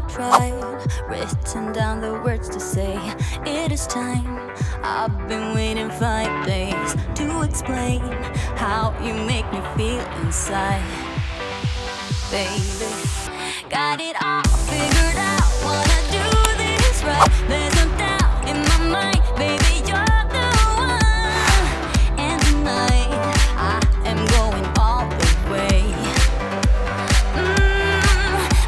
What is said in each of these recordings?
tried, written down the words to say it is time. I've been waiting 5 days to explain how you make me feel inside. Baby, got it all figured out, wanna do this right. There's no doubt in my mind, baby, you're the one. And tonight, I am going all the way.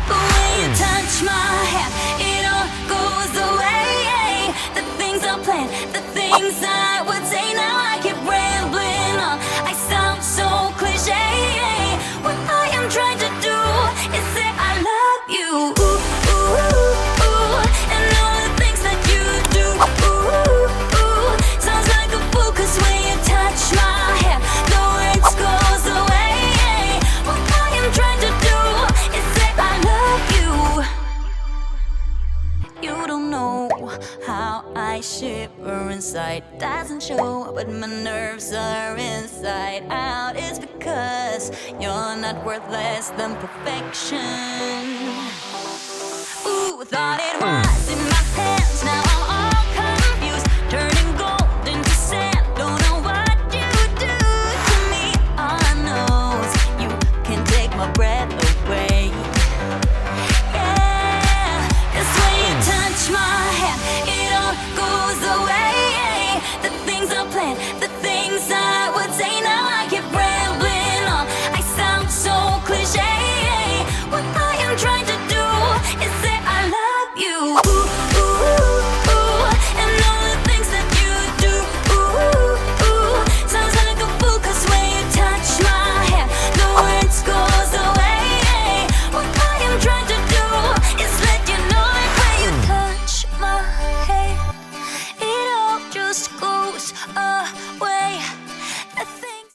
The way you touch my hand, it all goes away. The things I planned, the things I would say, now I keep rambling on. I sound so cliche. What I am trying to do is say I love you. Ooh, ooh, ooh, and all the things that you do. Ooh, ooh, sounds like a fool, 'cause when you touch my hair, the words goes away. What I am trying to do is say I love you. You don't know how I shiver inside. Doesn't show, but my nerves are inside out. It's because you're not worth less than perfection. Ooh, thought it was